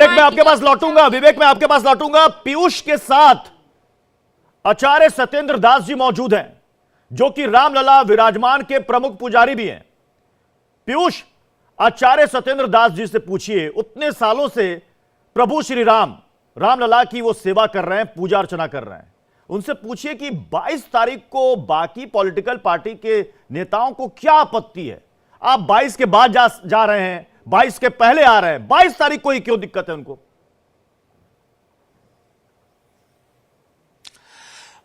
विवेक मैं आपके पास लौटूंगा, विवेक मैं आपके पास लौटूंगा। पीयूष के साथ आचार्य सत्येंद्र दास जी मौजूद हैं, जो कि रामलला विराजमान के प्रमुख पुजारी भी हैं। पीयूष, आचार्य सत्येंद्र दास जी से पूछिए, उतने सालों से प्रभु श्री राम रामलला की वो सेवा कर रहे हैं, पूजा अर्चना कर रहे हैं, उनसे पूछिए कि 22 तारीख को बाकी पॉलिटिकल पार्टी के नेताओं को क्या आपत्ति है? आप 22 के बाद जा रहे हैं, 22 के पहले आ रहे हैं, 22 तारीख को ही क्यों दिक्कत है उनको?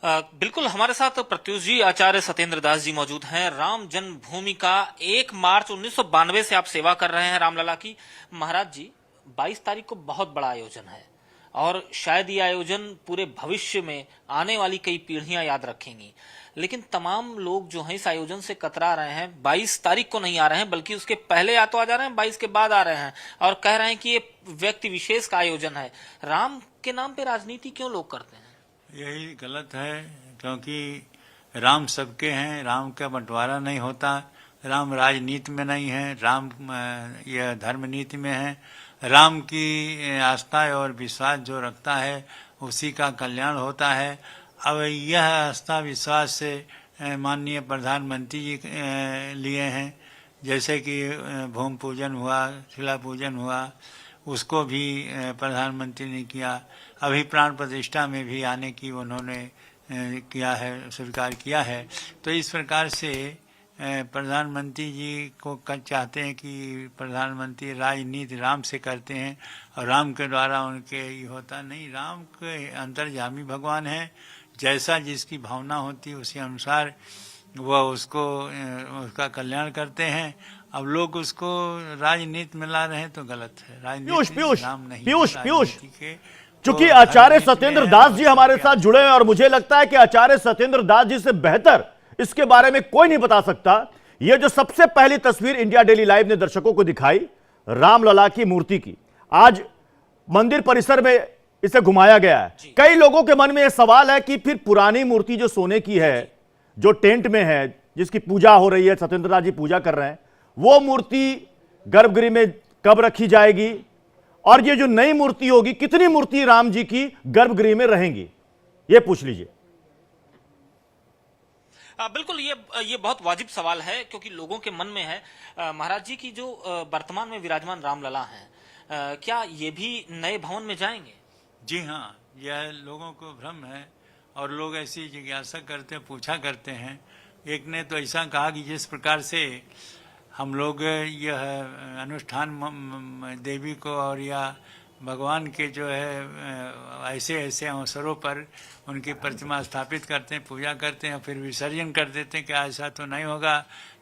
बिल्कुल, हमारे साथ प्रत्युष जी आचार्य सत्येंद्र दास जी मौजूद हैं। राम जन्मभूमि का 1 मार्च 1992 से आप सेवा कर रहे हैं रामलला की। महाराज जी, 22 तारीख को बहुत बड़ा आयोजन है और शायद ये आयोजन पूरे भविष्य में आने वाली कई पीढ़ियां याद रखेंगी, लेकिन तमाम लोग जो हैं इस आयोजन से कतरा रहे हैं। 22 तारीख को नहीं आ रहे हैं, बल्कि उसके पहले या तो आ जा रहे हैं, 22 के बाद आ रहे हैं, और कह रहे हैं कि ये व्यक्ति विशेष का आयोजन है। राम के नाम पे राजनीति क्यों लोग करते हैं? यही गलत है, क्योंकि राम सबके हैं, राम का बंटवारा नहीं होता। राम राजनीति में नहीं है, राम यह धर्म नीति में है। राम की आस्था और विश्वास जो रखता है उसी का कल्याण होता है। अब यह आस्था विश्वास से माननीय प्रधानमंत्री जी लिए हैं, जैसे कि भूमि पूजन हुआ, शिला पूजन हुआ, उसको भी प्रधानमंत्री ने किया। अभी प्राण प्रतिष्ठा में भी आने की उन्होंने किया है, स्वीकार किया है। तो इस प्रकार से प्रधानमंत्री जी को चाहते हैं कि प्रधानमंत्री राजनीति राम से करते हैं और राम के द्वारा उनके ये होता नहीं। राम के अंतर्यामी भगवान है, जैसा जिसकी भावना होती है उसी अनुसार वह उसका कल्याण करते हैं। अब लोग उसको राजनीति में ला रहे हैं तो गलत है। राजनीति चूंकि आचार्य सत्येंद्र दास जी हमारे साथ जुड़े हैं और मुझे लगता है कि आचार्य सत्येंद्र दास जी से बेहतर इसके बारे में कोई नहीं बता सकता। यह जो सबसे पहली तस्वीर इंडिया डेली लाइव ने दर्शकों को दिखाई रामलला की मूर्ति की, आज मंदिर परिसर में इसे घुमाया गया है। कई लोगों के मन में यह सवाल है कि फिर पुरानी मूर्ति जो सोने की है, जो टेंट में है, जिसकी पूजा हो रही है, सत्येंद्र दास जी पूजा कर रहे हैं, वो मूर्ति गर्भगृह में कब रखी जाएगी? और ये जो नई मूर्ति होगी, कितनी मूर्ति राम जी की गर्भगृह में रहेंगी, ये पूछ लीजिए। बिल्कुल, ये बहुत वाजिब सवाल है, क्योंकि लोगों के मन में है। महाराज जी की जो वर्तमान में विराजमान रामलला हैं, क्या ये भी नए भवन में जाएंगे? जी हाँ, यह लोगों को भ्रम है और लोग ऐसी जिज्ञासा करते, पूछा करते हैं। एक ने तो ऐसा कहा कि जिस प्रकार से हम लोग यह अनुष्ठान देवी को और या भगवान के जो है ऐसे ऐसे अवसरों पर उनकी प्रतिमा स्थापित करते हैं, पूजा करते हैं, फिर विसर्जन कर देते हैं। कि ऐसा तो नहीं होगा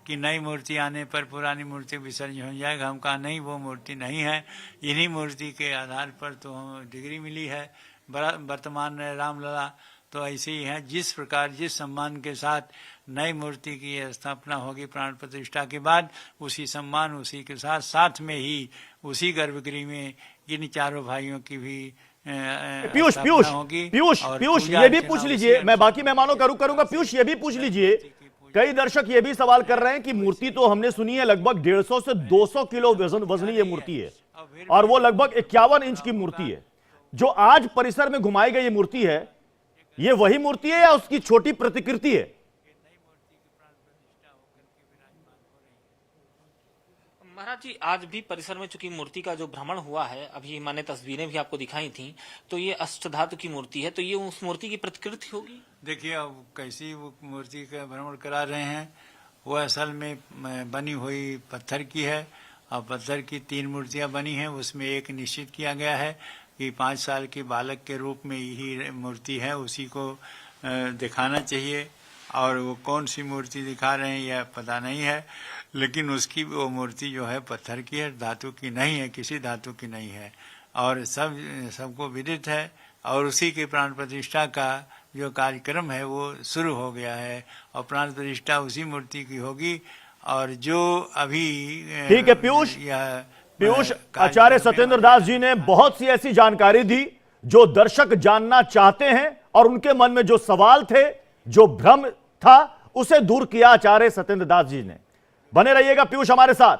कि नई मूर्ति आने पर पुरानी मूर्ति विसर्जन हो जाएगा। हम कहा नहीं, वो मूर्ति नहीं है। इन्हीं मूर्ति के आधार पर तो हमें डिग्री मिली है वर्तमान रामलला। तो ऐसे ही है, जिस प्रकार जिस सम्मान के साथ नई मूर्ति की स्थापना होगी प्राण प्रतिष्ठा के बाद, उसी सम्मान उसी के साथ साथ में ही उसी गर्भगृह में इन चारों भाइयों की भी पीयूष ये भी पूछ लीजिए, मैं बाकी मेहमानों का रुख करूंगा। पीयूष ये भी पूछ लीजिए, कई दर्शक ये भी सवाल कर रहे हैं कि मूर्ति तो हमने सुनी है लगभग 150 से 200 किलो वजनी ये मूर्ति है और वो लगभग 51 इंच की मूर्ति है। जो आज परिसर में घुमाई गई ये मूर्ति है, ये वही मूर्ति है या उसकी छोटी प्रतिकृति है? महाराज जी, आज भी परिसर में चूंकि मूर्ति का जो भ्रमण हुआ है, अभी मैंने तस्वीरें भी आपको दिखाई थी, तो ये अष्टधातु की मूर्ति है, तो ये उस मूर्ति की प्रतिकृति होगी। देखिए, अब कैसी वो मूर्ति का भ्रमण करा रहे हैं, वो असल में बनी हुई पत्थर की है और पत्थर की 3 मूर्तियां बनी हैं। उसमें एक निश्चित किया गया है कि 5 साल के बालक के रूप में यही मूर्ति है, उसी को दिखाना चाहिए। और वो कौन सी मूर्ति दिखा रहे हैं यह पता नहीं है, लेकिन उसकी वो मूर्ति जो है पत्थर की है, धातु की नहीं है, किसी धातु की नहीं है और सबको विदित है। और उसी के प्राण प्रतिष्ठा का जो कार्यक्रम है वो शुरू हो गया है और प्राण प्रतिष्ठा उसी मूर्ति की होगी। और जो अभी ठीक है पीयूष, आचार्य सत्येंद्र दास जी ने बहुत सी ऐसी जानकारी दी जो दर्शक जानना चाहते हैं और उनके मन में जो सवाल थे, जो भ्रम था, उसे दूर किया आचार्य सत्येंद्र दास जी ने। बने रहिएगा पीयूष हमारे साथ।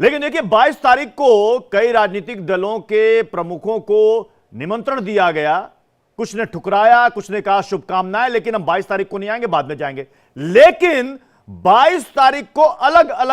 लेकिन देखिए 22 तारीख को कई राजनीतिक दलों के प्रमुखों को निमंत्रण दिया गया, कुछ ने ठुकराया, कुछ ने कहा शुभकामनाएं, लेकिन हम 22 तारीख को नहीं आएंगे, बाद में जाएंगे। लेकिन 22 तारीख को अलग अलग